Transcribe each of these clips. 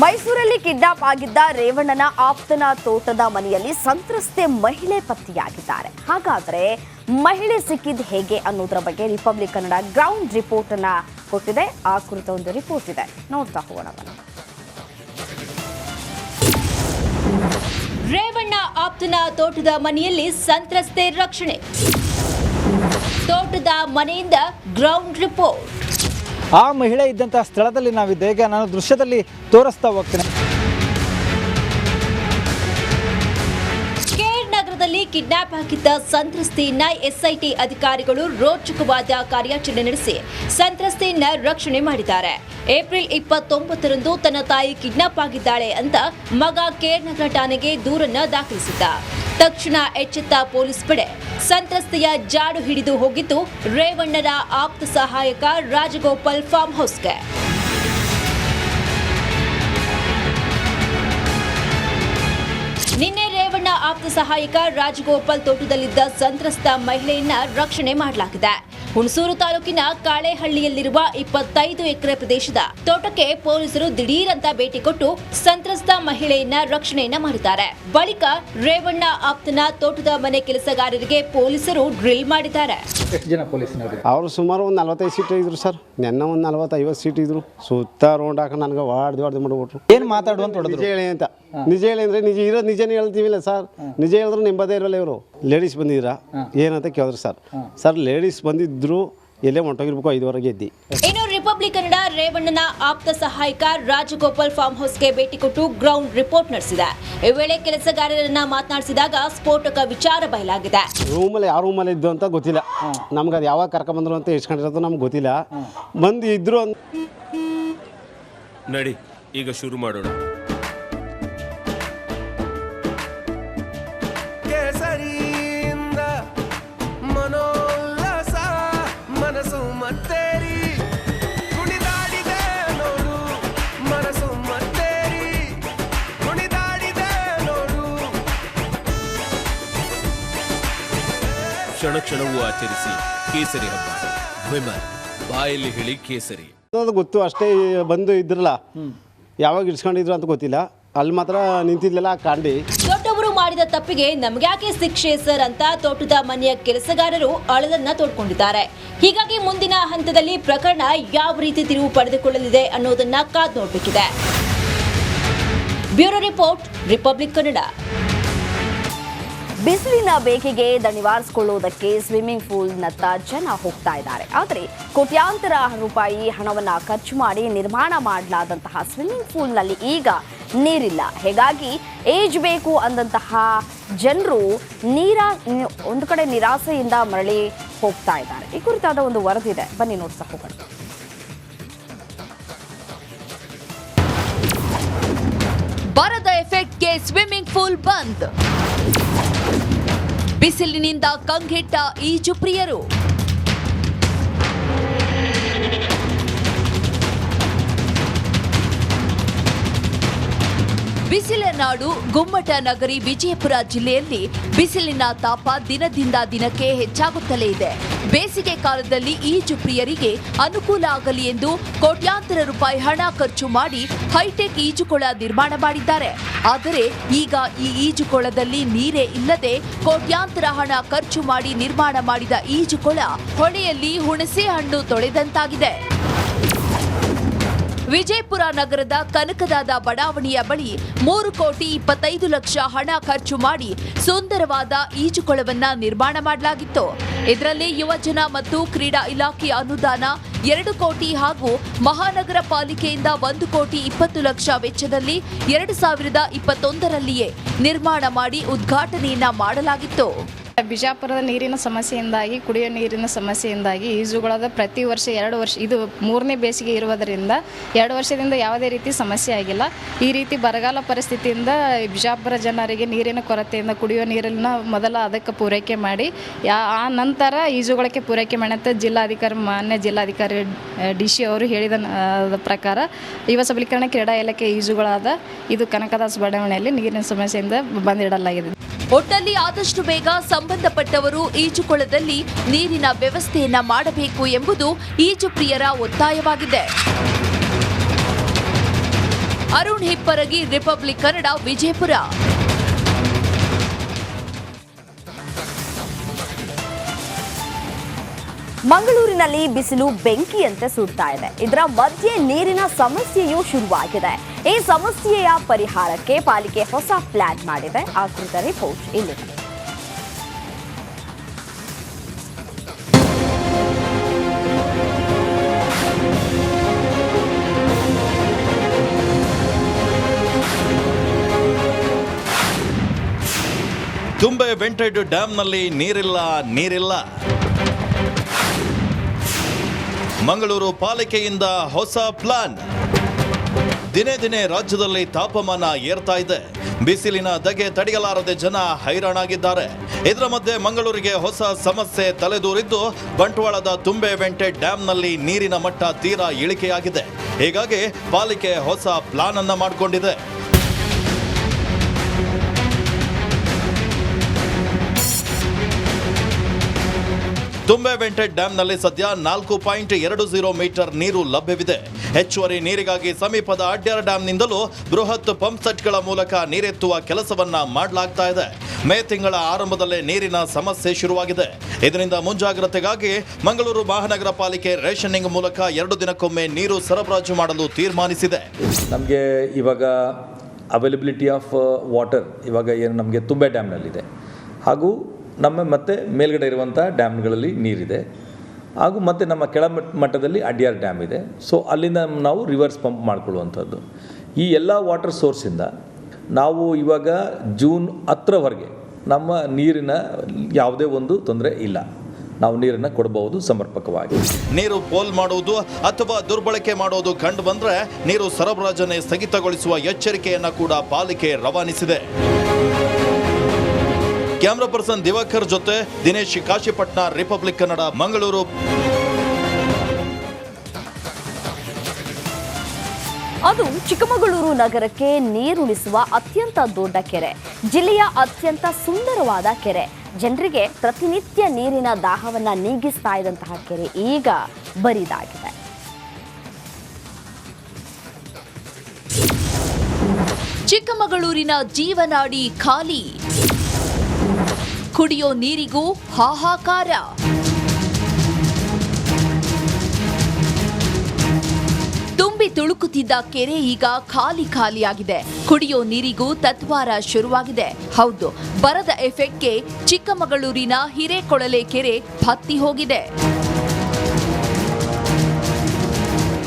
ಮೈಸೂರಲ್ಲಿ ಕಿಡ್ನಾಪ್ ಆಗಿದ್ದ ರೇವಣ್ಣನ ಆಪ್ತನ ತೋಟದ ಮನೆಯಲ್ಲಿ ಸಂತ್ರಸ್ತೆ ಮಹಿಳೆ ಪತ್ತೆಯಾಗಿದ್ದಾರೆ. ಹಾಗಾದ್ರೆ ಮಹಿಳೆ ಸಿಕ್ಕಿದ್ದು ಹೇಗೆ ಅನ್ನೋದರ ಬಗ್ಗೆ ರಿಪಬ್ಲಿಕ್ ಕನ್ನಡ ಗ್ರೌಂಡ್ ರಿಪೋರ್ಟ್ ಅನ್ನ ಕೊಟ್ಟಿದೆ. ಆ ಕುರಿತ ಒಂದು ರಿಪೋರ್ಟ್ ಇದೆ, ನೋಡ್ತಾ ಹೋಗೋಣ. ರೇವಣ್ಣ ಆಪ್ತನ ತೋಟದ ಮನೆಯಲ್ಲಿ ಸಂತ್ರಸ್ತೆ ರಕ್ಷಣೆ. ತೋಟದ ಮನೆಯಿಂದ ಗ್ರೌಂಡ್ ರಿಪೋರ್ಟ್. ಆ ಮಹಿಳೆ ಇದ್ದಂತಹ ಸ್ಥಳದಲ್ಲಿ ನಾವಿದ್ದೆ. ಈಗ ನಾನು ದೃಶ್ಯದಲ್ಲಿ ತೋರಿಸ್ತಾ ಹೋಗ್ತೇನೆ. ನಗರದಲ್ಲಿ ಕಿಡ್ನಾಪ್ ಆಗಿದ್ದ ಸಂತ್ರಸ್ತೆಯನ್ನ ಎಸ್ಐಟಿ ಅಧಿಕಾರಿಗಳು ರೋಚಕವಾದ ಕಾರ್ಯಾಚರಣೆ ನಡೆಸಿ ಸಂತ್ರಸ್ತೆಯನ್ನ ರಕ್ಷಣೆ ಮಾಡಿದ್ದಾರೆ. ಏಪ್ರಿಲ್ 29ರಂದು ತನ್ನ ತಾಯಿ ಕಿಡ್ನಾಪ್ ಆಗಿದ್ದಾಳೆ ಅಂತ ಮಗ ನಗರ ಠಾಣೆಗೆ ದೂರನ್ನ ದಾಖಲಿಸಿದ್ದ. ತಕ್ಷಣ ಎಚ್ಚೆತ್ತ ಪೊಲೀಸ್ ಪಡೆ ಸಂತ್ರಸ್ತೆಯ ಜಾಡು ಹಿಡಿದು ಹೋಗಿದ್ದು ರೇವಣ್ಣನ ಆಪ್ತ ಸಹಾಯಕ ರಾಜಗೋಪಾಲ್ ಫಾರ್ಮ್ ಹೌಸ್ಗೆ. ನಿನ್ನೆ ರೇವಣ್ಣ ಆಪ್ತ ಸಹಾಯಕ ರಾಜಗೋಪಾಲ್ ತೋಟದಲ್ಲಿದ್ದ ಸಂತ್ರಸ್ತ ಮಹಿಳೆಯನ್ನ ರಕ್ಷಣೆ ಮಾಡಲಾಗಿದೆ. ಹುಣಸೂರು ತಾಲೂಕಿನ ಕಾಳೆಹಳ್ಳಿಯಲ್ಲಿರುವ 25 ಎಕರೆ ಪ್ರದೇಶದ ತೋಟಕ್ಕೆ ಪೊಲೀಸರು ದಿಢೀರಂತ ಭೇಟಿ ಕೊಟ್ಟು ಸಂತ್ರಸ್ತ ಮಹಿಳೆಯನ್ನ ರಕ್ಷಣೆಯನ್ನ ಮಾಡಿದ್ದಾರೆ. ಬಳಿಕ ರೇವಣ್ಣ ಆಪ್ತನ ತೋಟದ ಮನೆ ಕೆಲಸಗಾರರಿಗೆ ಪೊಲೀಸರು ಡ್ರಿಲ್ ಮಾಡಿದ್ದಾರೆ. ಎಷ್ಟು ಜನ ಪೊಲೀಸ್ನವರು? ಅವರು ಸುಮಾರು ಒಂದು 45 ಸೀಟ್ ಇದ್ರು ಸರ್. ನೆನ್ನ ಒಂದು 40-50 ಸೀಟ್ ಇದ್ರು. ಸುತ್ತ ರೌಂಡ್ ಹಾಕೊಂಡು ನನಗೆ ವಾಡ್ದು ಮಾಡ್ಬಿಟ್ರು. ಏನು ಮಾತಾಡುವಂತ ನಿಜ ಹೇಳಿ ಅಂತ. ನಿಜ ಹೇಳಿ ಅಂದ್ರೆ ನಿಜ ಇರೋದು ನಿಜನೇ ಹೇಳ್ತೀವಿಲ್ಲ ಸರ್. ನಿಜ ಹೇಳಿದ್ರು ನಿಂಬದೇ ಇರಲ್ಲ. ಇವರು ಲೇಡೀಸ್ ಬಂದಿದ್ದೀರಾ ಏನಂತ ಕೇಳಿದ್ರು ಸರ್ ಲೇಡೀಸ್ ಬಂದಿದ್ರು ಎಲ್ಲೇ ಹೊಂಟೋಗಿರ್ಬೇಕು 5ವರೆಗೆ ಎದ್ದಿ. ಇನ್ನು ರಿಪಬ್ಲಿಕ್ ಕನ್ನಡ ರೇವಣ್ಣನ ಆಪ್ತ ಸಹಾಯಕ ರಾಜಗೋಪಾಲ್ ಫಾರ್ಮ್ ಹೌಸ್ಗೆ ಭೇಟಿ ಕೊಟ್ಟು ಗ್ರೌಂಡ್ ರಿಪೋರ್ಟ್ ನಡೆಸಿದೆ. ಈ ವೇಳೆ ಕೆಲಸಗಾರರನ್ನ ಮಾತನಾಡಿಸಿದಾಗ ಸ್ಫೋಟಕ ವಿಚಾರ ಬಯಲಾಗಿದೆ. ರೂಮಲ್ಲಿ ಯಾವ ರೂಮಲ್ಲಿ ಇದ್ದು ಅಂತ ಗೊತ್ತಿಲ್ಲ ನಮ್ಗೆ. ಅದು ಯಾವಾಗ ಕರ್ಕೊಂಡ್ ಬಂದ್ರು ಅಂತ ಇಸ್ಕೊಂಡಿರೋದು ನಮ್ಗೆ ಗೊತ್ತಿಲ್ಲ. ಬಂದು ಇದ್ರು ನಡಿ ಈಗ ಶುರು ಮಾಡೋಣ. ಕ್ಷಣ ಕ್ಷಣವೂ ಆಚರಿಸಿ ಕೇಸರಿ ಹಬ್ಬ. ವಿಮಲ್ ಬಾಯಲ್ಲಿ ಹೇಳಿ ಕೇಸರಿ. ಗೊತ್ತು ಅಷ್ಟೇ. ಬಂದು ಇದ್ರಲ್ಲ ಯಾವಾಗ ಇಡ್ಸ್ಕೊಂಡಿದ್ರು ಅಂತ ಗೊತ್ತಿಲ್ಲ. ಅಲ್ಲಿ ಮಾತ್ರ ನಿಂತಿದ್ಲಲ್ಲ ಕಾಂಡಿ. ದೊಡ್ಡವರು ಮಾಡಿದ ತಪ್ಪಿಗೆ ನಮ್ಗ್ಯಾಕೆ ಶಿಕ್ಷೆ ಸರ್ ಅಂತ ತೋಟದ ಮನೆಯ ಕೆಲಸಗಾರರು ಅಳಲನ್ನ ತೋಡ್ಕೊಂಡಿದ್ದಾರೆ. ಹೀಗಾಗಿ ಮುಂದಿನ ಹಂತದಲ್ಲಿ ಪ್ರಕರಣ ಯಾವ ರೀತಿ ತಿರುವು ಪಡೆದುಕೊಳ್ಳಲಿದೆ ಅನ್ನೋದನ್ನ ಕಾದು ನೋಡಬೇಕಿದೆ. Bureau report, Republic Kannada. ಬಿಸಿಲಿನ ಬೇಗೆಗೆ ನಿವಾರಿಸಿಕೊಳ್ಳುವುದಕ್ಕೆ ಸ್ವಿಮ್ಮಿಂಗ್ ಪೂಲ್ನತ್ತ ಜನ ಹೋಗ್ತಾ ಇದ್ದಾರೆ. ಆದರೆ ಕೋಟ್ಯಾಂತರ ರೂಪಾಯಿ ಹಣವನ್ನು ಖರ್ಚು ಮಾಡಿ ನಿರ್ಮಾಣ ಮಾಡಲಾದಂತಹ ಸ್ವಿಮ್ಮಿಂಗ್ ಪೂಲ್ನಲ್ಲಿ ಈಗ ನೀರಿಲ್ಲ. ಹೀಗಾಗಿ ಬೇಕು ಅಂದಂತಹ ಜನರು ಒಂದು ಕಡೆ ನಿರಾಸೆಯಿಂದ ಮರಳಿ ಹೋಗ್ತಾ ಇದ್ದಾರೆ. ಈ ಕುರಿತಾದ ಒಂದು ವರದಿದೆ, ಬನ್ನಿ ನೋಡ್ತಾ ಹೋಗೋಣ. ಬರದ ಎಫೆಕ್ಟ್ಗೆ ಸ್ವಿಮ್ಮಿಂಗ್ ಪೂಲ್ ಬಂದ್. ಬಿಸಿಲಿನಿಂದ ಕಂಗೆಟ್ಟ ಈಜು ಪ್ರಿಯರು. ಬಿಸಿಲ ನಾಡು ಗುಮ್ಮಟ ನಗರಿ ವಿಜಯಪುರ ಜಿಲ್ಲೆಯಲ್ಲಿ ಬಿಸಿಲಿನ ತಾಪ ದಿನದಿಂದ ದಿನಕ್ಕೆ ಹೆಚ್ಚಾಗುತ್ತಲೇ ಇದೆ. ಬೇಸಿಗೆ ಕಾಲದಲ್ಲಿ ಈಜು ಪ್ರಿಯರಿಗೆ ಅನುಕೂಲ ಆಗಲಿ ಎಂದು ಕೋಟ್ಯಾಂತರ ರೂಪಾಯಿ ಹಣ ಖರ್ಚು ಮಾಡಿ ಹೈಟೆಕ್ ಈಜುಕೊಳ ನಿರ್ಮಾಣ ಮಾಡಿದ್ದಾರೆ. ಆದರೆ ಈಗ ಈ ಈಜುಕೊಳದಲ್ಲಿ ನೀರೇ ಇಲ್ಲದೆ ಕೋಟ್ಯಾಂತರ ಹಣ ಖರ್ಚು ಮಾಡಿ ನಿರ್ಮಾಣ ಮಾಡಿದ ಈಜುಕೊಳ ಹೊಳೆಯಲ್ಲಿ ಹುಣಸೆ ಹಣ್ಣು ತೊಳೆದಂತಾಗಿದೆ. ವಿಜಯಪುರ ನಗರದ ಕನಕದಾದ ಬಡಾವಣೆಯ ಬಳಿ 3,25,00,000 ಹಣ ಖರ್ಚು ಮಾಡಿ ಸುಂದರವಾದ ಈಜುಕೊಳವನ್ನ ನಿರ್ಮಾಣ ಮಾಡಲಾಗಿತ್ತು. ಇದರಲ್ಲಿ ಯುವಜನ ಮತ್ತು ಕ್ರೀಡಾ ಇಲಾಖೆಯ ಅನುದಾನ 2 ಕೋಟಿ ಹಾಗೂ ಮಹಾನಗರ ಪಾಲಿಕೆಯಿಂದ 1,20,00,000 ವೆಚ್ಚದಲ್ಲಿ 2021ರಲ್ಲಿಯೇ ನಿರ್ಮಾಣ ಮಾಡಿ ಉದ್ಘಾಟನೆಯನ್ನ ಮಾಡಲಾಗಿತ್ತು. ಬಿಜಾಪುರದ ನೀರಿನ ಸಮಸ್ಯೆಯಿಂದಾಗಿ, ಕುಡಿಯೋ ನೀರಿನ ಸಮಸ್ಯೆಯಿಂದಾಗಿ ಈಜುಗೊಳದ ಪ್ರತಿ ವರ್ಷ 2 ವರ್ಷ, ಇದು 3ನೇ ಬೇಸಿಗೆ ಇರುವುದರಿಂದ 2 ವರ್ಷದಿಂದ ಯಾವುದೇ ರೀತಿ ಸಮಸ್ಯೆ ಆಗಿಲ್ಲ. ಈ ರೀತಿ ಬರಗಾಲ ಪರಿಸ್ಥಿತಿಯಿಂದ ಬಿಜಾಪುರ ಜನರಿಗೆ ನೀರಿನ ಕೊರತೆಯಿಂದ ಕುಡಿಯೋ ನೀರನ್ನ ಮೊದಲ ಅದಕ್ಕೆ ಪೂರೈಕೆ ಮಾಡಿ ಆ ನಂತರ ಈಜುಗೊಳಕ್ಕೆ ಪೂರೈಕೆ ಮಾಡಂತ ಮಾನ್ಯ ಜಿಲ್ಲಾಧಿಕಾರಿ DC ಅವರು ಹೇಳಿದ ಪ್ರಕಾರ ಯುವ ಸಬಲೀಕರಣ ಕ್ರೀಡಾ ಇಲಾಖೆ ಈಜುಗೊಳದ ಇದು ಕನಕದಾಸ ಬಡಾವಣೆಯಲ್ಲಿ ನೀರಿನ ಸಮಸ್ಯೆಯಿಂದ ಬಂದಿಡಲಾಗಿದೆ. ಒಟ್ಟಲ್ಲಿ ಆದಷ್ಟು ಬೇಗ ಸಂಬಂಧಪಟ್ಟವರು ಈಜುಕೊಳದಲ್ಲಿ ನೀರಿನ ವ್ಯವಸ್ಥೆಯನ್ನ ಮಾಡಬೇಕು ಎಂಬುದು ಈಜು ಪ್ರಿಯರ ಒತ್ತಾಯವಾಗಿದೆ. ಅರುಣ್ ಹಿಪ್ಪರಗಿ, ರಿಪಬ್ಲಿಕ್ ಕನ್ನಡ, ವಿಜಯಪುರ. ಮಂಗಳೂರಿನಲ್ಲಿ ಬಿಸಿಲು ಬೆಂಕಿಯಂತೆ ಸುಡ್ತಾ ಇದೆ. ಇದರ ಮಧ್ಯೆ ನೀರಿನ ಸಮಸ್ಯೆಯೂ ಶುರುವಾಗಿದೆ. ಈ ಸಮಸ್ಯೆಯ ಪರಿಹಾರಕ್ಕೆ ಪಾಲಿಕೆ ಹೊಸ ಪ್ಲಾನ್ ಮಾಡಿದೆ. ಆ ಕುರಿತ ರಿಪೋರ್ಟ್ ಇಲ್ಲಿದೆ. ತುಂಬೆ ವೆಂಟೆಡ್ ಡ್ಯಾಂನಲ್ಲಿ ನೀರಿಲ್ಲ. ಮಂಗಳೂರು ಪಾಲಿಕೆಯಿಂದ ಹೊಸ ಪ್ಲಾನ್. ದಿನೇ ದಿನೇ ರಾಜ್ಯದಲ್ಲಿ ತಾಪಮಾನ ಏರ್ತಾ ಇದೆ. ಬಿಸಿಲಿನ ಧಗೆ ತಡೆಯಲಾರದೆ ಜನ ಹೈರಾಣಾಗಿದ್ದಾರೆ. ಇದರ ಮಧ್ಯೆ ಮಂಗಳೂರಿಗೆ ಹೊಸ ಸಮಸ್ಯೆ ತಲೆದೂರಿದ್ದು ಬಂಟ್ವಾಳದ ತುಂಬೆ ವೆಂಟೆಡ್ ಡ್ಯಾಂನಲ್ಲಿ ನೀರಿನ ಮಟ್ಟ ತೀರಾ ಇಳಿಕೆಯಾಗಿದೆ. ಹೀಗಾಗಿ ಪಾಲಿಕೆ ಹೊಸ ಪ್ಲಾನ್ ಅನ್ನ ಮಾಡಿಕೊಂಡಿದೆ. ತುಂಬೆ ವೆಂಟೆಡ್ ಡ್ಯಾಂನಲ್ಲಿ ಸದ್ಯ 4.20 ಮೀಟರ್ ನೀರು ಲಭ್ಯವಿದೆ. ಹೆಚ್ಚುವರಿ ನೀರಿಗಾಗಿ ಸಮೀಪದ ಅಡ್ಯಾರ ಡ್ಯಾಂನಿಂದಲೂ ಬೃಹತ್ ಪಂಪ್ ಸೆಟ್ಗಳ ಮೂಲಕ ನೀರೆತ್ತುವ ಕೆಲಸವನ್ನ ಮಾಡಲಾಗ್ತಾ ಇದೆ. ಮೇ ತಿಂಗಳ ಆರಂಭದಲ್ಲೇ ನೀರಿನ ಸಮಸ್ಯೆ ಶುರುವಾಗಿದೆ. ಇದರಿಂದ ಮುಂಜಾಗ್ರತೆಗಾಗಿ ಮಂಗಳೂರು ಮಹಾನಗರ ಪಾಲಿಕೆ ರೇಷನಿಂಗ್ ಮೂಲಕ 2 ದಿನಕ್ಕೊಮ್ಮೆ ನೀರು ಸರಬರಾಜು ಮಾಡಲು ತೀರ್ಮಾನಿಸಿದೆ. ನಮಗೆ ಇವಾಗ ಅವೈಲಬಿಲಿಟಿ ಆಫ್ ವಾಟರ್ ಇವಾಗ ಏನು ನಮಗೆ ತುಂಬೆ ಡ್ಯಾಮ್ನಲ್ಲಿದೆ, ಹಾಗೂ ನಮ್ಮ ಮತ್ತು ಮೇಲ್ಗಡೆ ಇರುವಂಥ ಡ್ಯಾಮ್ಗಳಲ್ಲಿ ನೀರಿದೆ, ಹಾಗೂ ಮತ್ತು ನಮ್ಮ ಕೆಳ ಮಟ್ಟದಲ್ಲಿ ಅಡ್ಯಾರ್ ಡ್ಯಾಮ್ ಇದೆ. ಸೊ ಅಲ್ಲಿಂದ ನಾವು ರಿವರ್ಸ್ ಪಂಪ್ ಮಾಡಿಕೊಳ್ಳುವಂಥದ್ದು. ಈ ಎಲ್ಲ ವಾಟರ್ ಸೋರ್ಸಿಂದ ನಾವು ಇವಾಗ ಜೂನ್ 10ರವರೆಗೆ ನಮ್ಮ ನೀರಿನ ಯಾವುದೇ ಒಂದು ತೊಂದರೆ ಇಲ್ಲ. ನಾವು ನೀರನ್ನು ಕೊಡಬಹುದು ಸಮರ್ಪಕವಾಗಿ. ನೀರು ಪೋಲ್ ಮಾಡುವುದು ಅಥವಾ ದುರ್ಬಳಕೆ ಮಾಡುವುದು ಕಂಡು ಬಂದರೆ ನೀರು ಸರಬರಾಜನ್ನೇ ಸ್ಥಗಿತಗೊಳಿಸುವ ಎಚ್ಚರಿಕೆಯನ್ನು ಕೂಡ ಪಾಲಿಕೆ ರವಾನಿಸಿದೆ. ಕ್ಯಾಮ್ರಾ ಪರ್ಸನ್ ದಿವಾಕರ್ ಜೊತೆ ದಿನೇಶ್ ಕಾಶಿಪಟ್ನ, ರಿಪಬ್ಲಿಕ್ ಕನ್ನಡ, ಮಂಗಳೂರು. ಅದು ಚಿಕ್ಕಮಗಳೂರು ನಗರಕ್ಕೆ ನೀರುಣಿಸುವ ಅತ್ಯಂತ ದೊಡ್ಡ ಕೆರೆ, ಜಿಲ್ಲೆಯ ಅತ್ಯಂತ ಸುಂದರವಾದ ಕೆರೆ. ಜನರಿಗೆ ಪ್ರತಿನಿತ್ಯ ನೀರಿನ ದಾಹವನ್ನ ನೀಗಿಸ್ತಾ ಇದ್ದಂತಹ ಕೆರೆ ಈಗ ಬರಿದಾಗಿದೆ. ಚಿಕ್ಕಮಗಳೂರಿನ ಜೀವನಾಡಿ ಖಾಲಿ, ಕುಡಿಯೋ ನೀರಿಗೂ ಹಾಹಾಕಾರ. ತುಂಬಿ ತುಳುಕುತ್ತಿದ್ದ ಕೆರೆ ಈಗ ಖಾಲಿಯಾಗಿದೆ. ಕುಡಿಯೋ ನೀರಿಗೂ ತತ್ವಾರ ಶುರುವಾಗಿದೆ. ಹೌದು, ಬರದ ಎಫೆಕ್ಟ್ಗೆ ಚಿಕ್ಕಮಗಳೂರಿನ ಹಿರೇಕೊಳಲೆ ಕೆರೆ ಬತ್ತಿ ಹೋಗಿದೆ.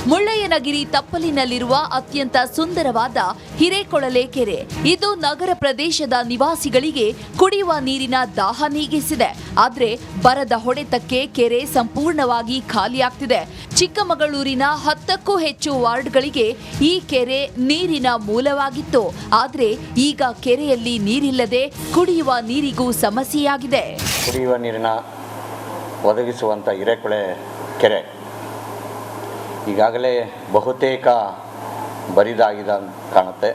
ಮುಳ್ಳಯ್ಯನಗಿರಿ ತಪ್ಪಲಿನಲ್ಲಿರುವ ಅತ್ಯಂತ ಸುಂದರವಾದ ಹಿರೇಕೊಳಲೆ ಕೆರೆ ಇದು ನಗರ ಪ್ರದೇಶದ ನಿವಾಸಿಗಳಿಗೆ ಕುಡಿಯುವ ನೀರಿನ ದಾಹ ನೀಗಿಸಿದೆ. ಆದರೆ ಬರದ ಹೊಡೆತಕ್ಕೆ ಕೆರೆ ಸಂಪೂರ್ಣವಾಗಿ ಖಾಲಿಯಾಗ್ತಿದೆ. ಚಿಕ್ಕಮಗಳೂರಿನ 10ಕ್ಕೂ ಹೆಚ್ಚು ವಾರ್ಡ್ಗಳಿಗೆ ಈ ಕೆರೆ ನೀರಿನ ಮೂಲವಾಗಿತ್ತು. ಆದರೆ ಈಗ ಕೆರೆಯಲ್ಲಿ ನೀರಿಲ್ಲದೆ ಕುಡಿಯುವ ನೀರಿಗೂ ಸಮಸ್ಯೆಯಾಗಿದೆ. ಕುಡಿಯುವ ನೀರಿನ ಒದಗಿಸುವಂಥ ಹಿರೇಕೊಳೆ ಕೆರೆ ಈಗಾಗಲೇ ಬಹುತೇಕ ಬರಿದಾಗಿದೆ ಅಂತ ಕಾಣುತ್ತೆ.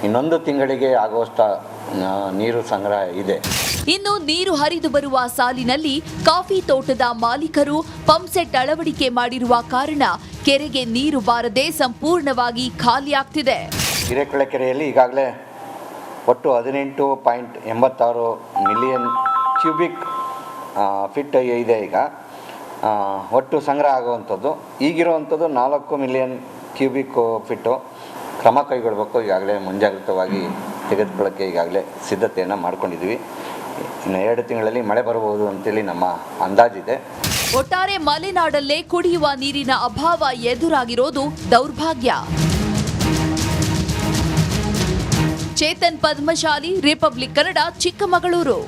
ಇನ್ನೊಂದು ತಿಂಗಳಿಗೆ ಆಗುವಷ್ಟು ನೀರು ಸಂಗ್ರಹ ಇದೆ. ಇನ್ನು ನೀರು ಹರಿದು ಬರುವ ಸಾಲಿನಲ್ಲಿ ಕಾಫಿ ತೋಟದ ಮಾಲೀಕರು ಪಂಪ್ಸೆಟ್ ಅಳವಡಿಕೆ ಮಾಡಿರುವ ಕಾರಣ ಕೆರೆಗೆ ನೀರು ಬಾರದೆ ಸಂಪೂರ್ಣವಾಗಿ ಖಾಲಿಯಾಗ್ತಿದೆ. ಹಿರೇಕೊಳೆ ಕೆರೆಯಲ್ಲಿ ಈಗಾಗಲೇ ಒಟ್ಟು 18.86 ಮಿಲಿಯನ್ ಕ್ಯೂಬಿಕ್ ಫಿಟ್ ಇದೆ. ಈಗ ಒಟ್ಟು ಸಂಗ್ರಹ ಆಗುವಂಥದ್ದು ಈಗಿರುವಂಥದ್ದು 4 ಮಿಲಿಯನ್ ಕ್ಯೂಬಿಕ್ ಫಿಟ್ಟು. ಕ್ರಮ ಕೈಗೊಳ್ಳಬೇಕು. ಈಗಾಗಲೇ ಮುಂಜಾಗ್ರತವಾಗಿ ತೆಗೆದುಕೊಳ್ಳೋಕ್ಕೆ ಈಗಾಗಲೇ ಸಿದ್ಧತೆಯನ್ನು ಮಾಡ್ಕೊಂಡಿದ್ವಿ. ಇನ್ನು 2 ತಿಂಗಳಲ್ಲಿ ಮಳೆ ಬರಬಹುದು ಅಂತೇಳಿ ನಮ್ಮ ಅಂದಾಜಿದೆ. ಒಟ್ಟಾರೆ ಮಲೆನಾಡಲ್ಲೇ ಕುಡಿಯುವ ನೀರಿನ ಅಭಾವ ಎದುರಾಗಿರೋದು ದೌರ್ಭಾಗ್ಯ. ಚೇತನ್ ಪದ್ಮಶಾಲಿ, ರಿಪಬ್ಲಿಕ್ ಕನ್ನಡ, ಚಿಕ್ಕಮಗಳೂರು.